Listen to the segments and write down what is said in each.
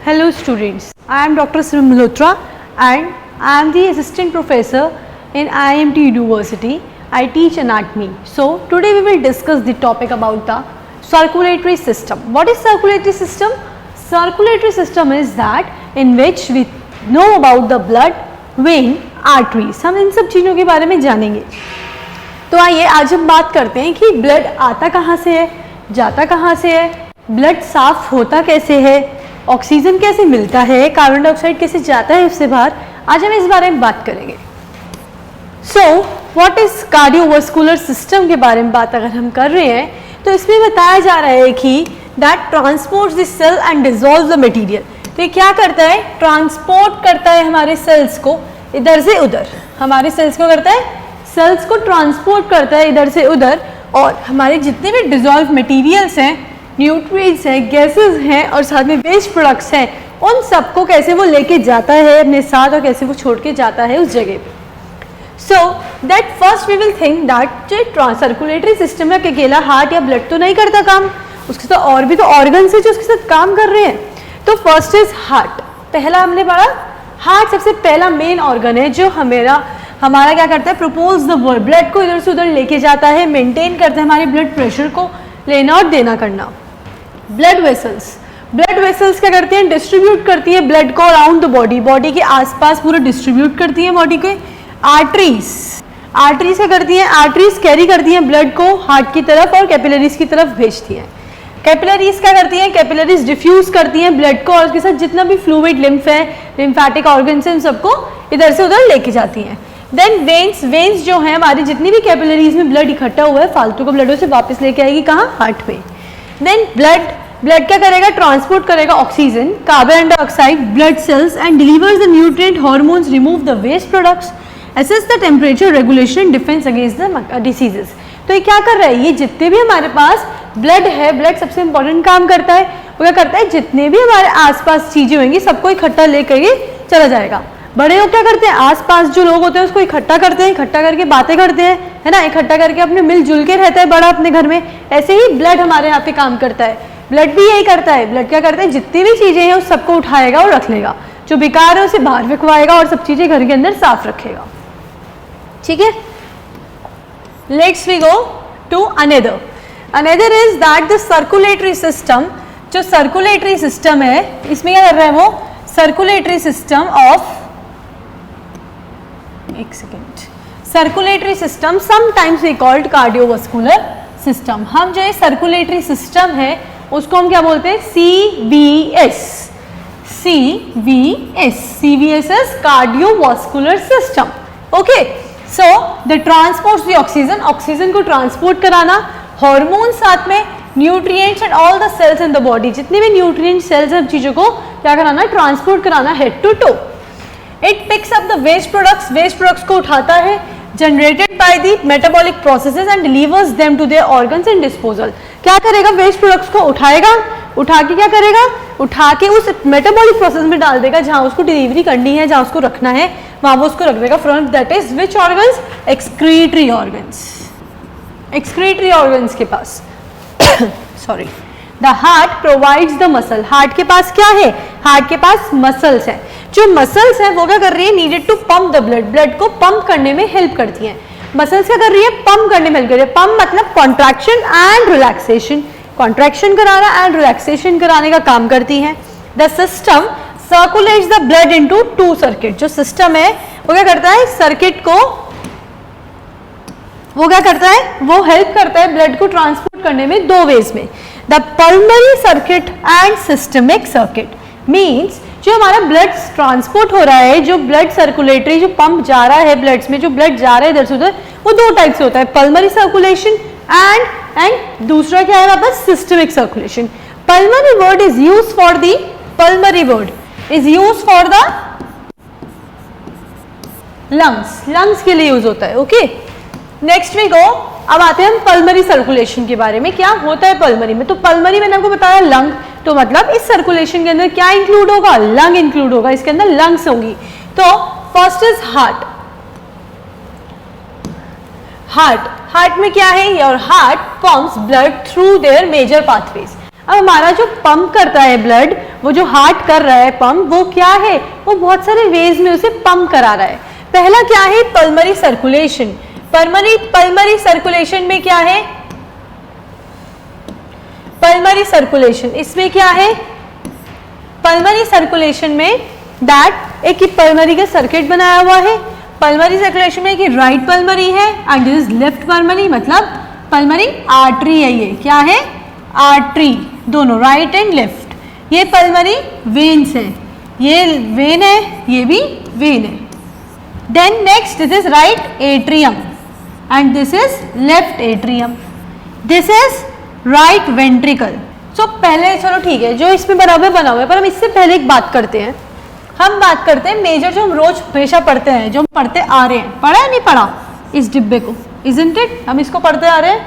Hello students, I am Dr. Simran Malhotra and I am the assistant professor in IMT University. I teach anatomy. So today we will discuss the topic about the circulatory system. What is circulatory system? Circulatory system is that in which we know about the blood, vein, arteries. हम इन सब चीज़ों के बारे में जानेंगे. तो आइए आज हम बात करते हैं कि ब्लड आता कहाँ से है, जाता कहाँ से है, ब्लड साफ होता कैसे है, ऑक्सीजन कैसे मिलता है, कार्बन डाइऑक्साइड कैसे जाता है उससे बाहर. आज हम इस बारे में बात करेंगे. So what is cardiovascular system के बारे में बात अगर हम कर रहे हैं तो इसमें बताया जा रहा है कि that transports the cell and dissolve the material. तो ये क्या करता है? ट्रांसपोर्ट करता है हमारे सेल्स को इधर से उधर. हमारे सेल्स को करता है, सेल्स को ट्रांसपोर्ट करता है इधर से उधर, और हमारे जितने भी डिसॉल्व मटेरियल्स हैं, न्यूट्रिएंट्स हैं, गैसेस हैं और साथ में वेस्ट प्रोडक्ट्स हैं, उन सबको कैसे वो लेके जाता है अपने साथ और कैसे वो छोड़ के जाता है उस जगह पे. So that first we will think that जो सर्कुलेटरी सिस्टम है अकेला हार्ट या ब्लड तो नहीं करता काम, उसके साथ और भी तो ऑर्गन्स है जो उसके साथ काम कर रहे हैं. तो फर्स्ट इज हार्ट. पहला हमने पढ़ा हार्ट सबसे पहला मेन ऑर्गन है जो हमारा क्या करता है, प्रपोज द ब्लड को इधर से उधर लेके जाता है, मेंटेन करता है हमारे ब्लड प्रेशर को, लेना और देना करना. ब्लड वेसल्स क्या करती हैं? डिस्ट्रीब्यूट करती है ब्लड को अराउंड द बॉडी के आसपास पूरा डिस्ट्रीब्यूट करती है बॉडी के. आर्टरीज क्या करती हैं? आर्टरीज कैरी करती हैं ब्लड को हार्ट की तरफ और कैपिलरीज की तरफ भेजती हैं. कैपिलरीज क्या करती हैं? कैपिलरीज डिफ्यूज करती हैं ब्लड को और उसके साथ जितना भी फ्लूइड लिम्फ है, लिम्फेटिक ऑर्गन्स हैं, उन सबको इधर से उधर लेके जाती हैं. देन वेन्स जो है हमारी जितनी भी कैपिलरीज में ब्लड इकट्ठा हुआ है फालतू को ब्लड उसे वापस लेके आएगी कहाँ? हार्ट में. देन ब्लड क्या करेगा? ट्रांसपोर्ट करेगा oxygen, carbon dioxide, blood cells and delivers the nutrient hormones, remove the waste products, assess the temperature, regulation, defence against the diseases. तो ये क्या कर रहा है? ये जितने भी हमारे पास ब्लड है, ब्लड सबसे इंपॉर्टेंट काम करता है. वो क्या करता है? जितने भी हमारे आसपास चीजें होंगी सबको इकट्ठा लेकर ये चला जाएगा. बड़े लोग क्या करते हैं? आसपास जो लोग होते हैं उसको इकट्ठा करते हैं, इकट्ठा करके बातें करते हैं, है ना, इकट्ठा करके अपने मिलजुल के रहता है बड़ा अपने घर में. ऐसे ही ब्लड हमारे यहाँ पे काम करता है. ब्लड भी यही करता है. ब्लड क्या करता है? जितनी भी चीजें हैं उस सबको उठाएगा और रख लेगा, जो बेकार है उसे बाहर फेंकवाएगा और सब चीजें घर के अंदर साफ रखेगा. ठीक है. Let's we go to another is that the circulatory system. जो सर्कुलेटरी सिस्टम है इसमें क्या कर रहा है? वो circulatory system of circulatory system sometimes we called cardiovascular system. हम जो ये सर्कुलेटरी सिस्टम है उसको हम क्या बोलते हैं? CVS is cardiovascular system. Okay. So the transports the oxygen को ट्रांसपोर्ट कराना, हार्मोन साथ में, nutrients and all the cells in the body, जितने भी न्यूट्रिएंट सेल्स हैं चीजों को क्या कराना? ट्रांसपोर्ट कराना head to toe. It picks up the waste products को उठाता है, generated by the metabolic processes and delivers them to their organs and disposal. क्या करेगा? वेस्ट प्रोडक्ट्स को उठाएगा, उठा के क्या करेगा? उठा के उस मेटाबॉलिक प्रोसेस में डाल देगा जहां उसको डिलीवरी करनी है, जहां उसको रखना है वहां वो उसको रख देगा. From that is which organs? Excretory organs के पास. Sorry. The heart provides the muscle. Heart के पास क्या है? हार्ट के पास मसल्स हैं. जो मसल्स हैं वो क्या कर रही है? Needed to pump the blood को पंप करने में हेल्प करती हैं. मसल्स क्या कर रही है? पंप करने में हेल्प कर रही है. पंप मतलब कॉन्ट्रैक्शन एंड रिलैक्सेशन. कॉन्ट्रैक्शन कराना एंड रिलैक्सेशन कराने का काम करती हैं. The system circulates the blood into two circuit. जो सिस्टम है वो क्या करता है? सर्किट को वो क्या करता है? वो हेल्प करता है ब्लड को ट्रांसपोर्ट करने में दो वेज में. The pulmonary circuit and systemic circuit means जो हमारा ब्लड ट्रांसपोर्ट हो रहा है, जो ब्लड सर्कुलेटरी जो पंप जा रहा है ब्लड्स में, जो ब्लड जा रहा है इधर से उधर, वो दो टाइप से होता है, पल्मोनरी सर्कुलेशन एंड दूसरा क्या है वापस? Systemic circulation. Pulmonary word is used for the lungs के लिए यूज होता है. ओके. Next we go. अब आते हैं हम पल्मोनरी सर्कुलेशन के बारे में. क्या होता है पल्मोनरी में? तो पल्मोनरी मैंने आपको बताया लंग, तो मतलब इस सर्कुलेशन के अंदर क्या इंक्लूड होगा? लंग इंक्लूड होगा. इसके अंदर लंग्स होंगी. तो फर्स्ट इज हार्ट में क्या है? Your heart pumps blood through their major pathways. अब हमारा जो पंप करता है ब्लड, वो जो हार्ट कर रहा है पंप, वो क्या है, वो बहुत सारे वेज में उसे पंप करा रहा है। पहला क्या है, पल्मरी सर्कुलेशन। पल्मरी सर्कुलेशन में क्या है, पल्मरी सर्कुलेशन, इसमें क्या है, पल्मरी सर्कुलेशन में दैट एक पल्मरी का सर्किट बनाया हुआ है। पल्मरी सर्कुलेशन में कि राइट पल्मरी है and this is left pulmonary, मतलब पल्मरी आर्टरी है, ये क्या है, आर्टरी, दोनों राइट एंड लेफ्ट। ये पल्मरी वेन्स है, ये वेन है, ये भी वेन है। Then next this is right atrium and this is left atrium, this is right ventricle. So पहले चलो ठीक है, जो इसमें बराबर बना हुआ है, पर हम इससे पहले एक बात करते हैं। हम बात करते हैं मेजर, जो हम रोज हमेशा पढ़ते हैं, जो हम पढ़ते आ रहे हैं, पढ़ा है नहीं पढ़ा इस डिब्बे को, इजंट इट, हम इसको पढ़ते आ रहे हैं,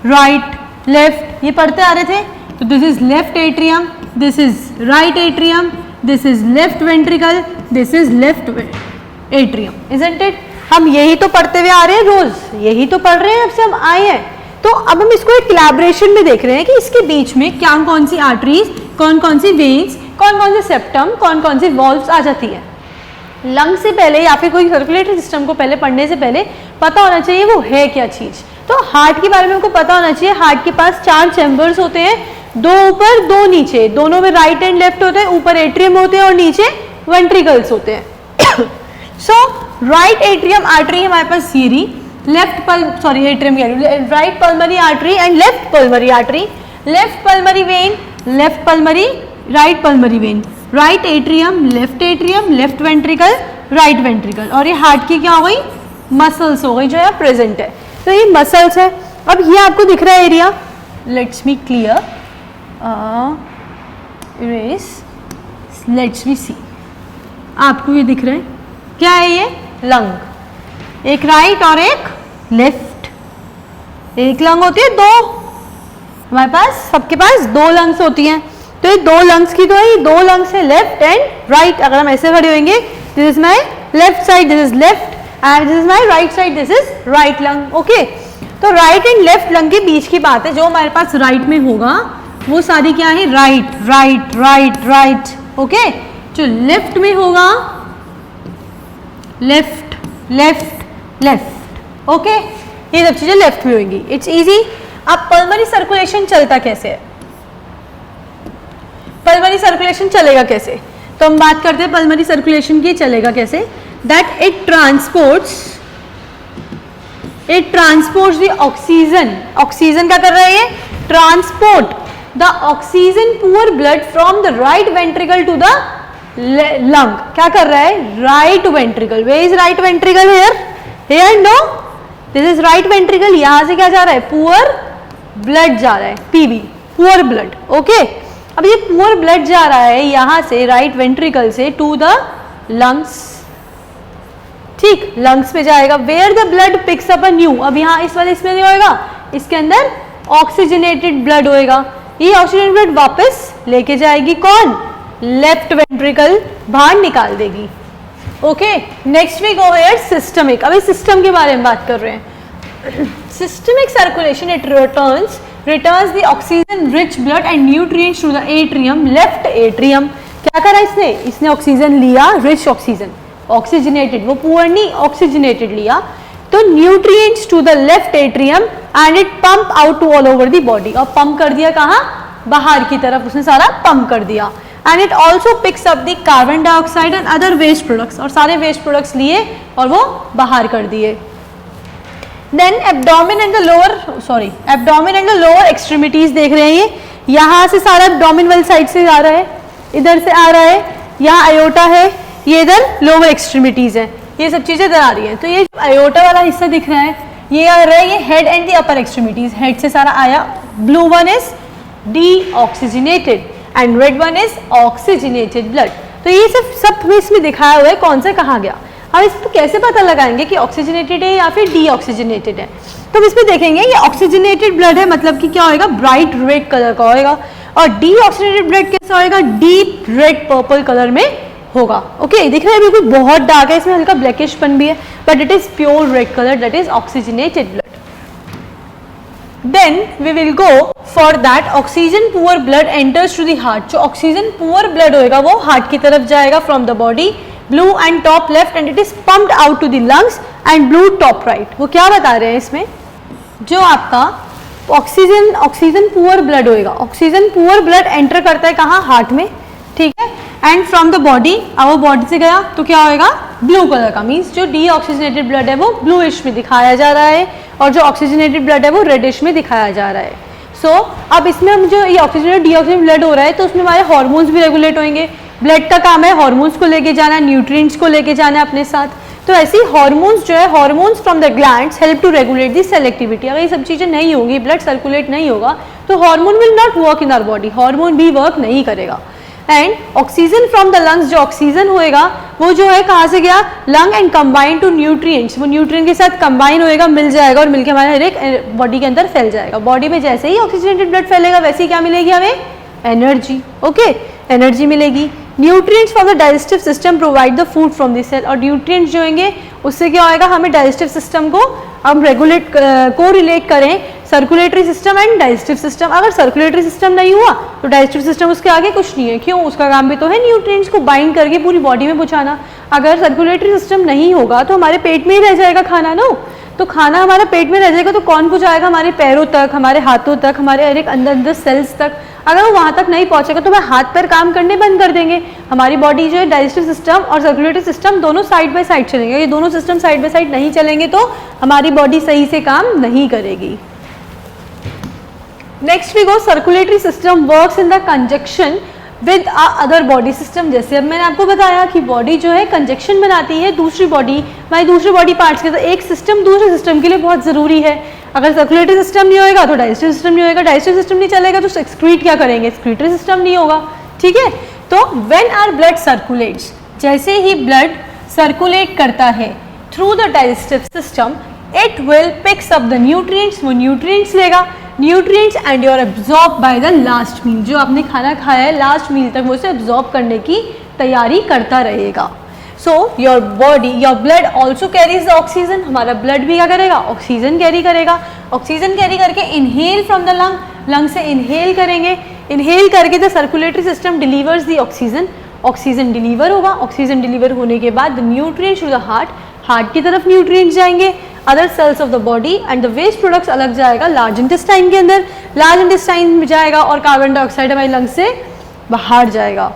राइट लेफ्ट, ये पढ़ते आ रहे थे। तो this is left atrium, this is right atrium, this is left ventricle, this is left atrium, isn't it. हम यही तो पढ़ते हुए आ रहे हैं रोज, यही तो पढ़ रहे हैं, अब से हम आए हैं। तो अब हम इसको एक कोलैबोरेशन में देख रहे हैं कि इसके बीच में क्या कौन सी आर्टरीज, कौन कौन सी वेन्स, कौन कौन से सेप्टम, कौन कौन सी वॉल्व्स आ जाती है। लंग से पहले या फिर कोई सर्कुलेटरी सिस्टम को पहले पढ़ने से पहले पता होना चाहिए वो है क्या चीज। तो हार्ट के बारे में हमको पता होना चाहिए, हार्ट के पास 4 चैम्बर्स होते हैं, 2 ऊपर 2 नीचे, दोनों में राइट एंड लेफ्ट होते हैं, ऊपर एट्रियम होते हैं और नीचे वेंट्रिकल्स होते हैं। सो राइट एट्रियम आर्टरी हमारे पास ये रही, atrium right pulmonary artery and left pulmonary artery, left pulmonary when, left pulmonary, right pulmonary when, right atrium, left ventricle, right ventricle. और ये हार्ट की क्या हो गई, मसल्स हो गई जो है प्रेजेंट है। तो ये मसल्स है। अब ये आपको दिख रहा है area, let's me clear, let's me see, आपको ये दिख रहा है क्या है, ये लंग, एक राइट और एक लेफ्ट। एक लंग होती है 2, हमारे पास सबके पास 2 लंग्स होती हैं। तो ये 2 लंग्स की तो है, 2 लंग्स है लेफ्ट एंड राइट। अगर हम ऐसे खड़े होंगे, this is my left side, this is left and this is my right side, this is right lung. Okay, तो राइट एंड लेफ्ट लंग के बीच की बात है, जो हमारे पास राइट में होगा वो सारी क्या है, right right right right. Okay, जो लेफ्ट में होगा लेफ्ट लेफ्ट लेफ्ट। ओके, ये सब चीजें लेफ्ट में होंगी, इट्स इजी। अब पल्मरी सर्कुलेशन चलता कैसे है, पल्मरी सर्कुलेशन चलेगा कैसे, तो हम बात करते हैं पल्मरी सर्कुलेशन की चलेगा कैसे। That it transports the oxygen, oxygen क्या कर रहा है, ये transport the oxygen poor blood from the right ventricle to the lung. क्या कर रहा है, right ventricle, where is right ventricle, here no, this is right ventricle, यहां से क्या जा रहा है, पुअर ब्लड जा रहा है, पीबी, पुअर ब्लड। ओके, अब ये पुअर ब्लड जा रहा है यहां से राइट वेंट्रिकल से टू द लंग्स, ठीक, लंग्स में जाएगा, where the blood picks up a new. अब यहाँ इस वाले इसमें नहीं होएगा, इसके अंदर ऑक्सीजनेटेड ब्लड होएगा, ये ऑक्सीजनेटेड ब्लड वापस लेके जाएगी कौन, लेफ्ट वेंट्रिकल, बाहर निकाल देगी। Okay, next we go here systemic. अब इस सिस्टम के बारे में बात कर रहे हैं। Systemic circulation, it returns the oxygen rich blood and nutrients to the atrium, left atrium। क्या करा इसने ऑक्सीजन लिया, रिच ऑक्सीजन, ऑक्सीजनेटेड, वो पुअर नहीं, ऑक्सीजनेटेड लिया, तो nutrients to the left atrium and it pump out to all over the body. और pump कर दिया कहाँ, बाहर की तरफ, उसने सारा पंप कर दिया। And it also picks up the carbon dioxide and other waste products, और सारे वेस्ट प्रोडक्ट्स लिए और वो बाहर कर दिए। Then abdomen and the lower extremities देख रहे हैं, ये यहाँ से सारा एब्डोमेन वाली साइड से आ रहा है, इधर से आ रहा है, यहाँ आयोटा है, ये इधर लोअर एक्सट्रीमिटीज है, ये सब चीजें इधर आ रही हैं। तो ये आयोटा वाला हिस्सा दिख रहा है, ये आ रहा है, ये head and the upper extremities, head से सारा आया, blue one is deoxygenated and red one is oxygenated blood. तो ये सब इसमें दिखाया हुआ है कौन सा कहाँ गया। हम इसको कैसे पता लगाएंगे कि ऑक्सीजनेटेड है या फिर डीऑक्सीजनेटेड है, तो हम इसमें देखेंगे ये ऑक्सीजनेटेड ब्लड है, मतलब कि क्या होएगा, ब्राइट रेड कलर का होएगा, और डीऑक्सीजनेटेड ब्लड कैसा होएगा, डीप रेड पर्पल कलर में होगा। ओके, दिख रहा है बिल्कुल बहुत डार्क है, इसमें हल्का ब्लैकिशपन भी है, but it is pure red colour, that is oxygenated blood. Then we will go for that oxygen poor blood enters to the heart, जो ऑक्सीजन पुअर ब्लड होएगा वो हार्ट की तरफ जाएगा from the body, blue and top left and it is pumped out to the lungs and blue top right. वो क्या बता रहे हैं इसमें, जो आपका ऑक्सीजन पुअर ब्लड होएगा, ऑक्सीजन पुअर ब्लड एंटर करता है कहाँ, हार्ट में, ठीक है, एंड फ्रॉम द बॉडी, अब वो बॉडी से गया तो क्या होएगा, ब्लू कलर का, मीन्स जो डीऑक्सीजनेटेड ब्लड है वो ब्लूइश में दिखाया जा रहा है और जो ऑक्सीजनेटेड ब्लड है वो रेडिश में दिखाया जा रहा है। सो अब इसमें हम जो ये ऑक्सीजनेटेड डीऑक्सीजनेटेड ब्लड हो रहा है तो उसमें हमारे हार्मोन्स भी रेगुलेट होंगे। ब्लड का काम है हार्मोन्स को लेके जाना, न्यूट्रिएंट्स को लेके जाना अपने साथ, तो ऐसे ही हार्मोन्स जो है, hormones from the glands help to regulate the cell activity. अगर ये सब चीज़ें नहीं होंगी, ब्लड सर्कुलेट नहीं होगा तो hormone will not work in our body, hormone भी वर्क नहीं करेगा। And oxygen from the lungs, जो ऑक्सीजन होएगा वो जो है कहाँ से गया, lung and combine to nutrients, वो न्यूट्रिएंट के साथ कंबाइन होएगा, मिल जाएगा और मिलके हमारे हर एक बॉडी के अंदर फैल जाएगा। बॉडी में जैसे ही ऑक्सीजनेटेड ब्लड फैलेगा वैसे ही क्या मिलेगी हमें, एनर्जी, ओके, एनर्जी मिलेगी। Nutrients from the digestive system provide the food from the cell, और न्यूट्रिएंट्स जो होंगे उससे क्या होएगा, हमें डाइजेस्टिव सिस्टम को हम रेगुलेट को रिलेट करें circulatory system and digestive system. अगर सर्कुलेटरी सिस्टम नहीं हुआ तो डाइजेस्टिव सिस्टम उसके आगे कुछ नहीं है, क्यों, उसका काम भी तो है न्यूट्रिएंट्स को बाइंड करके पूरी बॉडी में पहुंचाना। अगर सर्कुलेटरी सिस्टम नहीं होगा तो हमारे पेट में ही रह जाएगा खाना ना, तो खाना हमारे पेट में रह जाएगा तो कौन पहुंचाएगा, हमारे पैरों तक, हमारे हाथों तक, हमारे हर एक अंदर सेल्स तक। अगर वो वहाँ तक नहीं पहुंचेगा तो वह हाथ पैर काम करने बंद कर देंगे। हमारी बॉडी जो है डाइजेस्टिव सिस्टम और सर्कुलेटरी सिस्टम दोनों साइड बाय साइड चलेंगे, ये दोनों सिस्टम साइड बाय साइड नहीं चलेंगे तो हमारी बॉडी सही से काम नहीं करेगी। Next we go, circulatory system works in the conjunction with other body system. जैसे अब मैंने आपको बताया कि बॉडी जो है कंजक्शन बनाती है दूसरी बॉडी, हमारी दूसरी बॉडी पार्ट्स के, तो एक सिस्टम दूसरे सिस्टम के लिए बहुत ज़रूरी है। अगर सर्कुलेटरी सिस्टम नहीं होएगा तो डाइजेस्टिव सिस्टम नहीं होएगा, डाइजेस्टिव सिस्टम नहीं चलेगा तो एक्सक्रीट क्या करेंगे, एक्सक्रीटरी सिस्टम नहीं होगा, ठीक है। तो व्हेन आवर ब्लड सर्कुलेट्स, जैसे ही ब्लड सर्कुलेट करता है through the digestive system, it will picks up the nutrients, वो न्यूट्रिएंट्स लेगा, nutrients and your absorb by the last meal, जो आपने खाना खाया है लास्ट मील तक वो उसे एब्जॉर्ब करने की तैयारी करता रहेगा। So your body, your blood also carries the oxygen, हमारा ब्लड भी क्या करेगा, ऑक्सीजन कैरी करेगा। ऑक्सीजन कैरी करके inhale from the lung, lung से इनहेल करेंगे, इनहेल करके the circulatory system delivers the oxygen, oxygen deliver होगा, ऑक्सीजन डिलीवर होने के बाद the nutrients to the heart, heart की तरफ न्यूट्रिएंट्स जाएंगे, other cells of the body and the waste products अलग जाएगा लार्ज इंटेस्टाइन के अंदर, लार्ज इंटेस्टाइन में जाएगा और कार्बन डाइऑक्साइड हमारी लंग से बाहर जाएगा।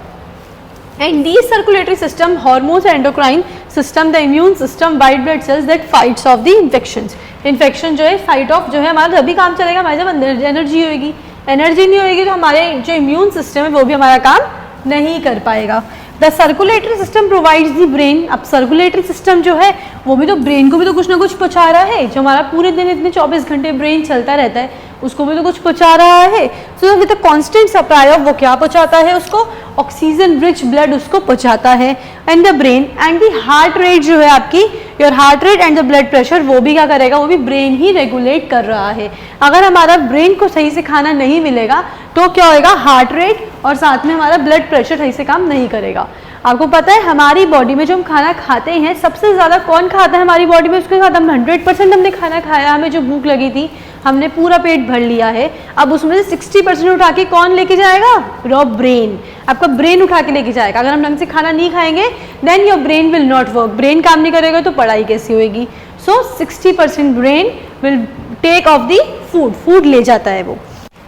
And these circulatory system, hormones, endocrine system, the immune system, white blood cells that fights of the infections, infection जो है फाइट ऑफ जो है हमारा तभी काम चलेगा हमारे जब अंदर एनर्जी होगी, एनर्जी नहीं होगी तो हमारे जो इम्यून सिस्टम है वो भी हमारा काम नहीं कर पाएगा। The circulatory system provides the brain, अब सर्कुलेटरी सिस्टम जो है वो भी तो ब्रेन को भी तो कुछ ना कुछ पहुंचा रहा है, जो हमारा पूरे दिन इतने 24 घंटे ब्रेन चलता रहता है उसको भी तो कुछ पहुंचा रहा है। So with the constant supply of, वो क्या पहुंचाता है उसको, ऑक्सीजन रिच ब्लड उसको पहुंचाता है। And the brain and the heart rate जो है आपकी, your heart rate and the blood pressure, वो भी क्या करेगा, वो भी ब्रेन ही रेगुलेट कर रहा है। अगर हमारा ब्रेन को सही से खाना नहीं मिलेगा तो क्या होएगा, हार्ट रेट और साथ में हमारा ब्लड प्रेशर सही से काम नहीं करेगा। आपको पता है हमारी बॉडी में जो हम खाना खाते हैं सबसे ज़्यादा कौन खाता है हमारी बॉडी में, उसके साथ हम 100% हमने खाना खाया, हमें जो भूख लगी थी हमने पूरा पेट भर लिया है, अब उसमें से 60% उठा के कौन लेके जाएगा, रॉ ब्रेन, आपका ब्रेन उठा के लेके जाएगा। अगर हम ढंग से खाना नहीं खाएंगे then your brain will not work, brain काम नहीं करेगा तो पढ़ाई कैसी होएगी। So 60% brain will take of the food, food ले जाता है वो।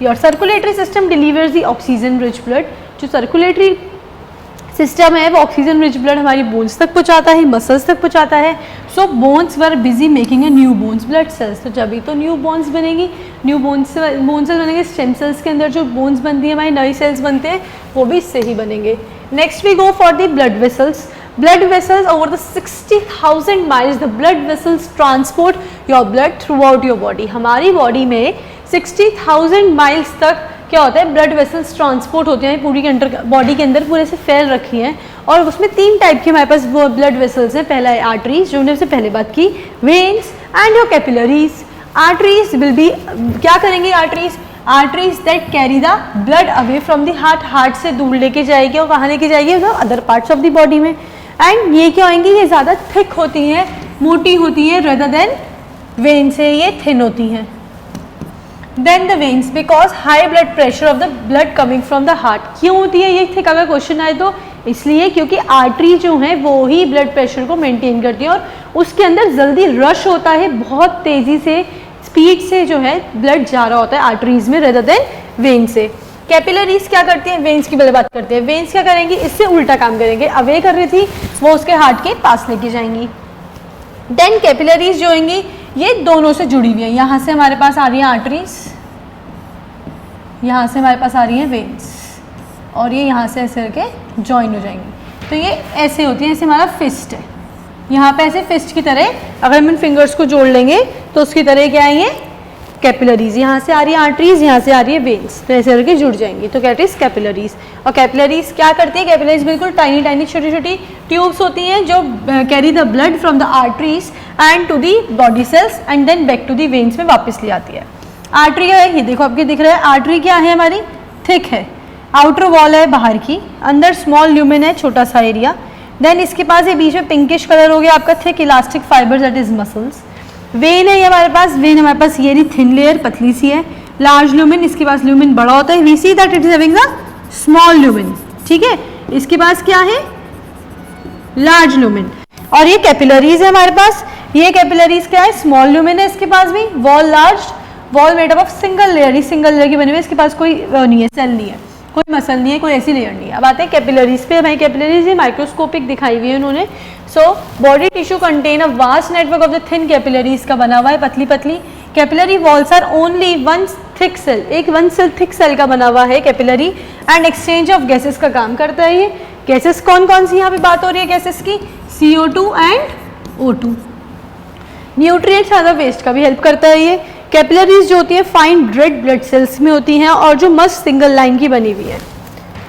Your circulatory system delivers the oxygen rich blood, जो सर्कुलेटरी सिस्टम है वो ऑक्सीजन रिच ब्लड हमारी बोन्स तक पहुंचाता है, मसल्स तक पहुंचाता है। So bones were busy making a new bones blood cells, तो जब भी तो न्यू बोन्स बनेगी, न्यू बोन्स सेल्स बनेंगे, स्टेम सेल्स के अंदर जो बोन्स बनती है हमारी नई सेल्स बनते हैं वो भी इससे ही बनेंगे। Next we go for the blood vessels, blood vessels over the 60,000 miles, the blood vessels transport your blood throughout your body, हमारी बॉडी में 60,000 माइल्स तक क्या होता है, ब्लड वेसल्स ट्रांसपोर्ट होते हैं पूरी के अंदर, बॉडी के अंदर पूरे से फैल रखी हैं। और उसमें 3 टाइप के हमारे पास वो ब्लड वेसल्स हैं। पहला है आर्टरीज, जो हमने सबसे पहले बात की, veins and your capillaries. Arteries will be, क्या करेंगे arteries, arteries that carry the blood away from the heart, heart से दूर लेके जाएगी और कहाँ लेके जाएगी, other parts of the body में। एंड ये क्या होंगी, ये ज़्यादा थिक होती हैं, मोटी होती हैं, रेदर देन वेन से ये थिन होती हैं। Then the veins, because high blood pressure of the blood coming from the heart. क्यों होती है ये थिक, अगर क्वेश्चन आए तो इसलिए क्योंकि आर्टरी जो है वो ही ब्लड प्रेशर को मेंटेन करती है और उसके अंदर जल्दी रश होता है, बहुत तेजी से स्पीड से जो है ब्लड जा रहा होता है आर्टरीज में रेदर देन वेन से। कैपिलरीज क्या करती हैं, वेन्स की पहले बात करते हैं। वेन्स क्या करेंगी, इससे उल्टा काम करेंगे, अवे कर रही थी वो उसके हार्ट के पास लेके जाएंगी। देन कैपिलरीज जो होंगी ये दोनों से जुड़ी हुई हैं, यहाँ से हमारे पास आ रही है आर्टरीज, यहाँ से हमारे पास आ रही है वेन्स और ये यहाँ से ऐसे करके ज्वाइन हो जाएंगी। तो ये ऐसे होती है, ऐसे हमारा फिस्ट है, यहाँ पे ऐसे फिस्ट की तरह अगर हम इन फिंगर्स को जोड़ लेंगे तो उसकी तरह क्या है ये कैपिलरीज, यहाँ से आ रही है आर्टरीज, यहाँ से आ रही है वेन्स, तो ऐसे करके जुड़ जाएंगी, तो कहते हैं कैपिलरीज। और कैपिलरीज क्या करती है, कैपिलरीज बिल्कुल टाइनी टाइनी छोटी छोटी ट्यूब्स होती हैं जो carry the blood from the arteries and to the body cells and then back to the veins में वापस ले आती है। आर्टरी है, ये देखो आपके दिख रहा है, आर्टरी क्या है हमारी, थिक है, आउटर वॉल है बाहर की, अंदर स्मॉल ल्यूमेन है, छोटा सा एरिया। देन इसके पास ये बीच में पिंकिश कलर हो गया आपका, thick elastic fibre that is muscles. When है ये हमारे पास, वेन हमारे पास ये थिन लेयर पतली सी है, लार्ज ल्यूमेन, इसके पास ल्यूमेन बड़ा होता है, we see that it is having a small lumen, ठीक है। इसके पास क्या है, लार्ज ल्यूमेन। और ये कैपिलरीज है हमारे पास, ये कैपिलरीज क्या है, स्मॉल ल्यूमेन है इसके पास भी, wall large, wall made up of single layer, single layer की बनी हुई है, इसके पास कोई नहीं है, सेल नहीं है, कोई मसल नहीं है, कोई ऐसी लेयर नहीं है। अब आते हैं कैपिलरीज पे, हमारी कैपिलरीज ये माइक्रोस्कोपिक दिखाई हुई है उन्होंने। So body tissue contain a vast network of the thin capillaries का बना हुआ है, पतली पतली। Capillary walls are only one thick cell, एक वन सेल थिक सेल का बना हुआ है capillary, and exchange of gases का काम करता है ये। गैसेस कौन कौन सी यहाँ पे बात हो रही है गैसेस की, CO2 एंड O2। न्यूट्रिएंट्स ज़्यादा वेस्ट का भी हेल्प करता है ये। कैपिलरीज जो होती है फाइन रेड ब्लड सेल्स में होती हैं और जो मस्त सिंगल लाइन की बनी हुई है।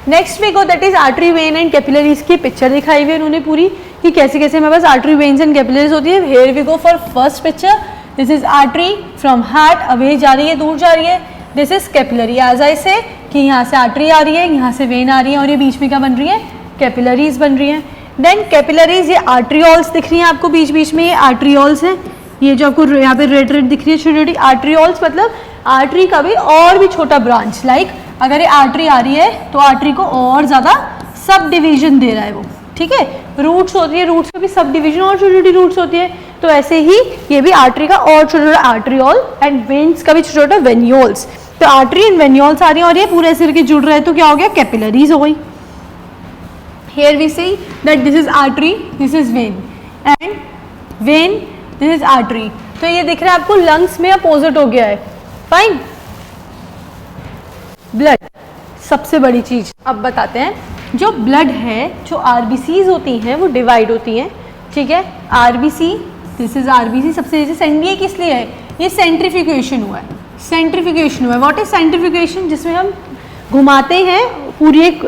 Next we go that is artery vein and capillaries की पिक्चर दिखाई हुई है उन्होंने पूरी कि कैसे कैसे हमारे पास आर्टरी वेन्स एंड कैपिलरीज होती है। Here we go for first picture, this is artery from heart away जा रही है, दूर जा रही है, this is capillary. As I say कि यहाँ से आर्टरी आ रही है, यहाँ से वेन आ रही है और ये बीच में क्या बन रही है, कैपिलरीज बन रही है। देन कैपिलरीज, ये आर्ट्रियोल्स दिख रही हैं आपको बीच बीच में, ये आर्ट्रियोल्स हैं, ये जो आपको यहाँ पे रेड रेड दिख रही है छोटी छोटी आर्ट्रियोल्स, मतलब आर्टरी का भी और भी छोटा ब्रांच। लाइक अगर ये आर्टरी आ रही है तो आर्टरी को और ज़्यादा सब डिवीजन दे रहा है वो, ठीक है। रूट्स होती है, रूट्स में भी सब डिवीजन और छोटी छोटी रूट्स होती है, तो ऐसे ही ये भी आर्टरी का और छोटा छोटा आर्ट्रियोल एंड वेन्स का भी छोटा छोटा वेन्यूल्स। तो आर्टरी एंड वेन्यूल्स आ रही है और ये पूरे सिर के जुड़ रहे हैं, तो क्या हो गया, कैपिलरीज हो गई। Here we see that this is artery, this is vein, and vein, this is artery. तो ये दिख रहा है आपको लंग्स में अपोजिट हो गया है, फाइन। ब्लड सबसे बड़ी चीज अब बताते हैं, जो ब्लड है, जो आरबीसीज होती हैं वो डिवाइड होती हैं, ठीक है। आरबीसी, दिस इज आरबीसी, सबसे ये किस लिए है, ये सेंट्रीफ्यूगेशन हुआ है, सेंट्रीफ्यूगेशन हुआ है। व्हाट इज सेंट्रीफ्यूगेशन, जिसमें हम घुमाते हैं पूरी एक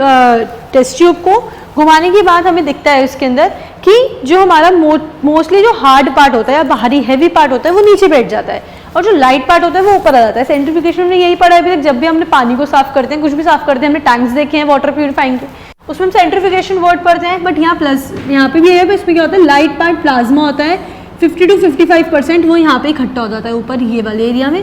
टेस्ट ट्यूब को, घुमाने के बाद हमें दिखता है उसके अंदर कि जो हमारा मोस्टली जो हार्ड पार्ट होता है या बाहरी हैवी पार्ट होता है वो नीचे बैठ जाता है और जो लाइट पार्ट होता है वो ऊपर आ जाता है। सेंट्रीफ्यूगेशन में यही पढ़ा है अभी तक, जब भी हमने पानी को साफ करते हैं, कुछ भी साफ करते हैं, हमने टैंक्स देखे हैं वाटर प्यूरिफाइंग के, उसमें हम सेंट्रीफ्यूगेशन वर्ड पढ़ते हैं। बट यहाँ प्लस, यहाँ पे भी है, इसमें क्या होता है, लाइट पार्ट प्लाज्मा होता है 50 to 55%, वो यहाँ पे इकट्ठा हो जाता है ऊपर ये वाले एरिया में।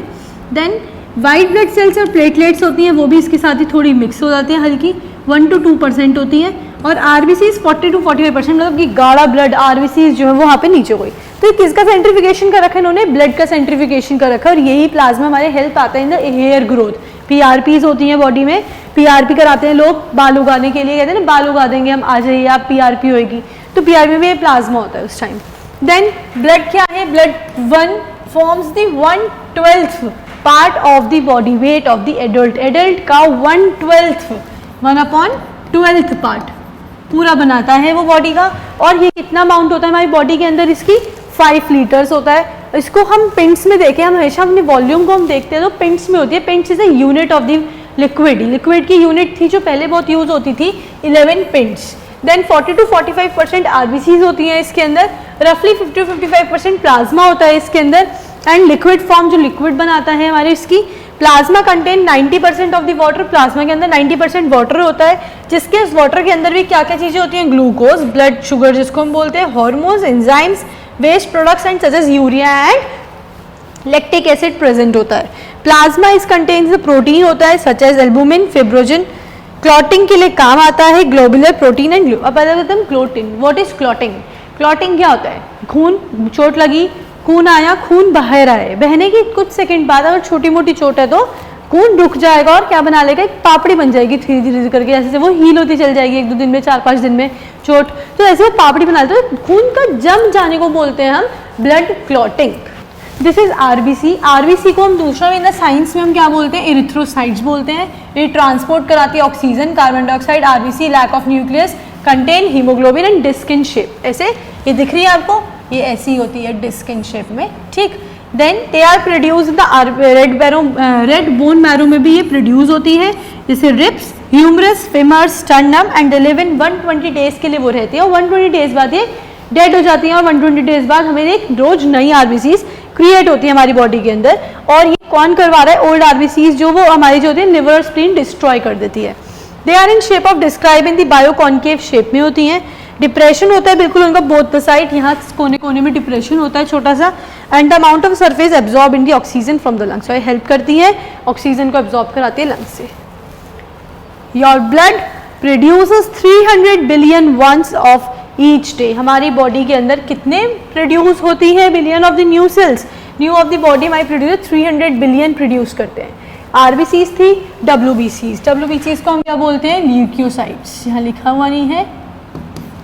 देन वाइट ब्लड सेल्स और प्लेटलेट्स होती हैं, वो भी इसके साथ ही थोड़ी मिक्स हो जाती हैं, हल्की 1 to 2% होती है। और आरबीसीज 40 to 45%, मतलब कि गाढ़ा ब्लड आरबीसीज जो है वो वहाँ पे नीचे गई। तो ये किसका सेंट्रीफिकेशन कर रखा है इन्होंने, ब्लड का सेंट्रीफिकेशन कर रखा है। और यही प्लाज्मा हमारे हेल्प आता है इन द हेयर ग्रोथ। पीआरपीज होती हैं बॉडी में, पीआरपी कराते हैं लोग बाल उगाने के लिए, कहते हैं ना बाल उगा देंगे हम, आ जाइए आप, पीआरपी होगी, तो पीआरपी में ये प्लाज्मा होता है उस टाइम। देन ब्लड क्या है, blood 1 forms the 1/12 part of the body weight of the adult. Adult का 1/12 1/12 पार्ट पूरा बनाता है वो बॉडी का। और ये कितना अमाउंट होता है हमारी बॉडी के अंदर, इसकी 5 लीटर्स होता है। इसको हम पिंट्स में देखें, हम हमेशा अपने वॉल्यूम को हम देखते हैं तो पिंट्स में होती है। Pints is a unit of the liquid. Liquid की यूनिट थी जो पहले बहुत यूज होती थी, 11 पिंट्स। देन 40 to 45% आरबीसीज होती हैं इसके अंदर, रफली 50 to 55% प्लाज्मा होता है इसके अंदर। एंड लिक्विड फॉर्म, जो लिक्विड बनाता है हमारे इसकी, plasma contain 90% of the water. Plasma के अंदर 90% वाटर होता है, जिसके इस वाटर के अंदर भी क्या क्या चीजें होती हैं, ग्लूकोज, ब्लड शुगर जिसको हम बोलते हैं, hormones, enzymes, waste products and such as urea and lactic acid present होता है। प्लाज्मा इस कंटेन्स प्रोटीन होता है such as albumin, fibrinogen, clotting के लिए काम आता है, ग्लोबुलर प्रोटीन एंड ग्लू। अब पहले बताते हैं clotting, what is clotting. Clotting क्या होता है, खून, चोट लगी, खून आया, खून बाहर रहा है, बहने की कुछ सेकंड बाद अगर छोटी मोटी चोट है तो खून रुक जाएगा और क्या बना लेगा, एक पापड़ी बन जाएगी धीरे धीरे करके, जैसे वो हील होती चल जाएगी 1-2 दिन में, 4-5 दिन में चोट, तो ऐसे वो पापड़ी बना लेते हैं। खून का जम जाने को बोलते हैं हम blood clotting. This is RBC. RBC को हम दूसरा इन द साइंस में हम क्या बोलते हैं, इरिथ्रोसाइट्स बोलते हैं। ये ट्रांसपोर्ट कराती है oxygen, carbon dioxide. RBC lack of nucleus, contain haemoglobin and disc in shape. ऐसे ये दिख रही है आपको, ये ऐसी होती है डिस्क इन शेप में, ठीक। Then they are produce the red bone marrow में भी ये प्रोड्यूस होती है, जैसे ribs, humerus, femurs, sternum and they live in 120 days के लिए वो रहती है और 120 डेज बाद ये डेड हो जाती है और 120 डेज बाद हमें एक रोज नई आरबीसीज क्रिएट होती है हमारी बॉडी के अंदर। और ये कौन करवा रहा है, ओल्ड आरबीसीज जो वो हमारी जो होती है लिवर स्प्लीन डिस्ट्रॉय कर देती है। They are in shape of describe in the biconcave shape में होती हैं। डिप्रेशन होता है बिल्कुल उनका बोथ द साइड, यहाँ कोने कोने में डिप्रेशन होता है छोटा सा। And the amount of surface absorb in the oxygen from the lungs, ये हेल्प करती है, ऑक्सीजन को एब्जॉर्ब कराती है लंग्स से। Your blood produces 300 billion once of each day. हमारी बॉडी के अंदर कितने प्रोड्यूस होती है, billion of the new cells, new of the body हमारी प्रोड्यूस 300 बिलियन प्रोड्यूस करते हैं। आरबीसीज थी, डब्ल्यूबीसीज। डब्ल्यूबीसीज को हम क्या बोलते हैं, ल्यूकोसाइट्स, यहाँ लिखा हुआ नहीं है,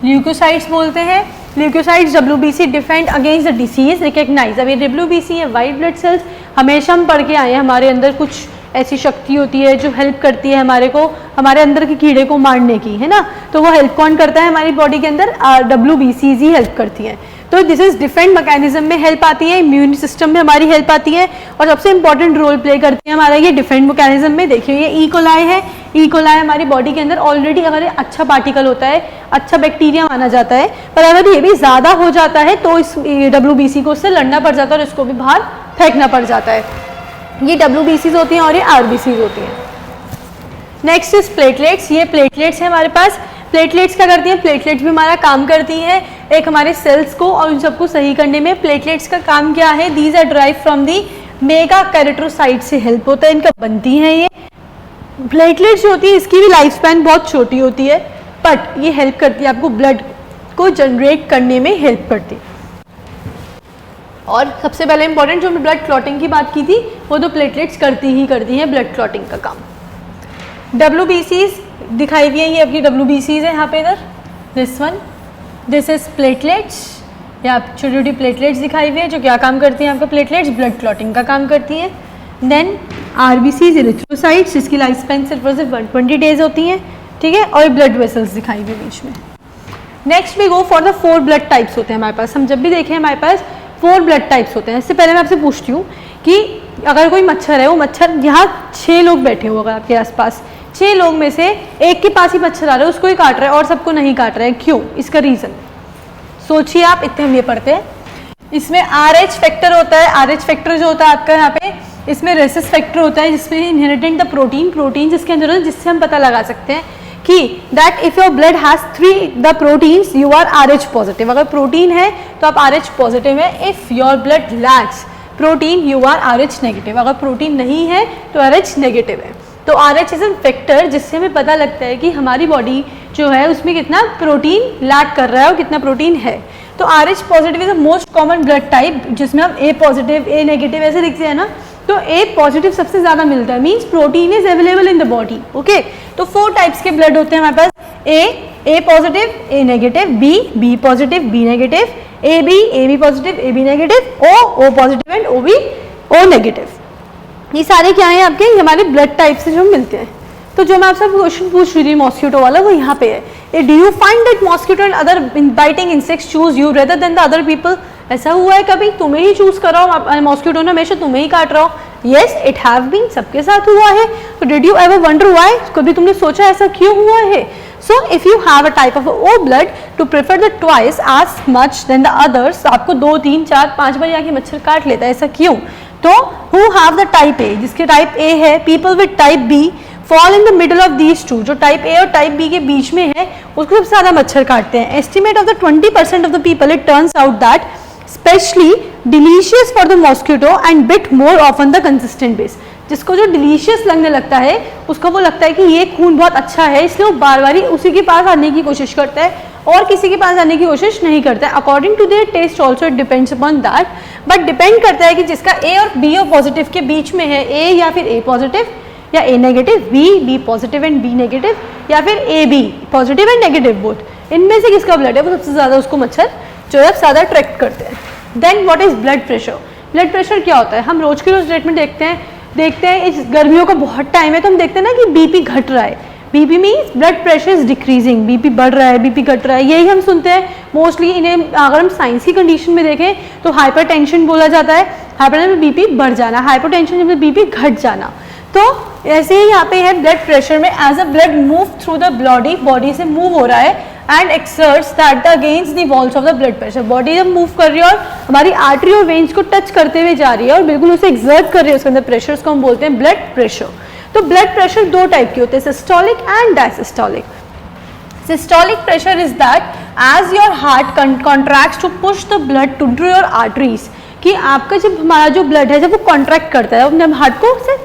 ल्यूकोसाइट्स बोलते हैं। Leukocytes WBC defend against the disease recognise. अब ये डब्ल्यूबीसी है वाइट ब्लड सेल्स, हमेशा हम पढ़ के आए हैं हमारे अंदर कुछ ऐसी शक्ति होती है जो हेल्प करती है हमारे को, हमारे अंदर के कीड़े को मारने की, है ना। तो वो हेल्प कौन करता है हमारी बॉडी के अंदर, डब्ल्यूबीसीज ही हेल्प करती हैं। तो दिस इज डिफेंड मैकेनिज्म में हेल्प आती है, इम्यून सिस्टम में हमारी हेल्प आती है और सबसे इंपॉर्टेंट रोल प्ले करती है हमारा ये डिफेंड मैकेनिज्म में। देखिए ये ई कोलाई है, ई कोलाई हमारी बॉडी के अंदर ऑलरेडी अगर अच्छा पार्टिकल होता है, अच्छा बैक्टीरिया माना जाता है, पर अगर ये भी ज़्यादा हो जाता है तो इस डब्ल्यूबीसी को उससे लड़ना पड़ जाता है और इसको भी बाहर फेंकना पड़ जाता है। ये डब्ल्यूबीसीज होती हैं और ये आरबीसीज होती हैं। Next is platelets. ये प्लेटलेट्स हैं हमारे पास। प्लेटलेट्स क्या करती हैं, प्लेटलेट्स भी हमारा काम करती हैं एक हमारे सेल्स को और उन सबको सही करने में। प्लेटलेट्स का काम क्या है, these are drive from the megakaryocyte से हेल्प होता है, इनका बनती हैं ये प्लेटलेट्स जो होती है। इसकी भी लाइफ स्पैन बहुत छोटी होती है, बट ये हेल्प करती है आपको ब्लड को जनरेट करने में हेल्प करती है। और सबसे पहले इंपॉर्टेंट जो हमने ब्लड क्लॉटिंग की बात की थी, वो तो प्लेटलेट्स करती हैं ब्लड क्लॉटिंग का काम। डब्ल्यूबीसीज दिखाई हुई है, ये अपनी डब्ल्यूबीसीज है यहाँ पे, इधर this one, this is platelets. या छोटी छोटी प्लेटलेट्स दिखाई हुई है जो क्या काम करती हैं आपका, प्लेटलेट्स ब्लड क्लॉटिंग का काम करती हैं। देन आरबीसीज इरिथ्रोसाइट्स, जिसकी लाइफ स्पैन सिर्फ 120 डेज होती हैं, ठीक है। और ब्लड वेसल्स दिखाई हुई बीच में। Next we go for the 4 blood types होते हैं हमारे पास। हम जब भी देखें हमारे पास 4 ब्लड टाइप्स होते हैं। इससे पहले मैं आपसे पूछती हूँ कि अगर कोई मच्छर है, वो मच्छर यहाँ 6 लोग बैठे हो अगर आपके आसपास, 6 लोग में से एक के पास ही मच्छर आ रहा है, उसको ही काट रहा है और सबको नहीं काट रहा है, क्यों, इसका रीज़न सोचिए आप। इतने हम ये पढ़ते हैं, इसमें RH फैक्टर होता है। RH फैक्टर जो होता है आपका यहाँ पे, इसमें रेसिस फैक्टर होता है जिसमें इनहेरिटेंट द प्रोटीन जिसके अंदर होता है, जिससे हम पता लगा सकते हैं कि that if your blood has 3 the proteins you are RH positive. अगर प्रोटीन है तो आप RH पॉजिटिव है। If your blood lacks protein you are RH negative. अगर प्रोटीन नहीं है तो RH नेगेटिव है। तो RH इज एन फैक्टर जिससे हमें पता लगता है कि हमारी बॉडी जो है उसमें कितना प्रोटीन लैक कर रहा है और कितना प्रोटीन है। तो RH positive is the most common blood type, जिसमें हम A पॉजिटिव, A नेगेटिव ऐसे लिखते हैं ना, तो A पॉजिटिव सबसे ज़्यादा मिलता है, means protein is available in the body, okay. तो 4 टाइप्स के ब्लड होते हैं हमारे पास, A positive, A negative, B positive, B negative, AB positive, AB negative, O positive and O negative. ये सारे क्या हैं आपके, हमारे ब्लड टाइप से जो मिलते हैं। तो जो मैं आपसे क्वेश्चन पूछ रही थी मॉस्किटो वाला, वो यहाँ पे है, do you find that mosquito and other biting insects choose you rather than the other people? ऐसा हुआ है कभी, तुम्हें ही चूज कर रहा हूँ, मॉस्किटो ने हमेशा तुम्हें ही काट रहा हो? येस इट हैव बीन, सबके साथ हुआ है। तो did you ever wonder why, कभी तुमने सोचा ऐसा क्यों हुआ है? So if you have a type of O blood to prefer the twice as much than the others, आपको 2, 3, 4, 5 बार आके मच्छर काट लेता है, ऐसा क्यों? तो who have the type A, जिसके टाइप A है, people with type B fall in the middle of these two, जो टाइप A और टाइप B के बीच में है उसको सबसे ज़्यादा मच्छर काटते हैं। Estimate of the 20% of the people, it turns out that especially delicious for the mosquito and bit more often the consistent base। जिसको जो डिलीशियस लगने लगता है उसको वो लगता है कि ये खून बहुत अच्छा है, इसलिए वो बार बार ही उसी के पास आने की कोशिश करता है और किसी के पास आने की कोशिश नहीं करता है। According to their test also it depends upon that, but depend करता है कि जिसका ए और बी ओ पॉजिटिव के बीच में है, ए या फिर ए पॉजिटिव या A negative, B positive and B negative, या फिर A B positive and negative both, इनमें से किसका ब्लड है वो सबसे ज़्यादा उसको मच्छर जो है ज़्यादा अट्रैक्ट करते हैं। Then what is blood pressure? Blood pressure क्या होता है? हम रोज के रोज डेट में देखते हैं इस गर्मियों का बहुत टाइम है तो हम देखते हैं ना कि बीपी घट रहा है, BP means blood pressure is decreasing, BP बढ़ रहा है, बीपी घट रहा है, यही हम सुनते हैं मोस्टली। इन्हें अगर हम साइंस की कंडीशन में देखें तो हाइपरटेंशन बोला जाता है, हाइपरटेंशन में बीपी बढ़ जाना, हाइपोटेंशन में बीपी घट जाना। तो ऐसे ही यहाँ पे है ब्लड प्रेशर में, as a blood move through the body से मूव हो रहा है and exerts that against the walls of the blood pressure, body जब मूव कर रही है और हमारी आर्टरी और वेन्स को टच करते हुए जा रही है और बिल्कुल उसे एक्सर्ट कर रही है उसके अंदर प्रेशर, उसको हम बोलते हैं ब्लड प्रेशर। तो ब्लड प्रेशर दो टाइप के होते हैं, systolic and diastolic. Systolic pressure is that as your heart contracts to push the blood to your arteries, कि आपका जब हमारा जो ब्लड है जब वो कॉन्ट्रैक्ट करता है अपने हार्ट को से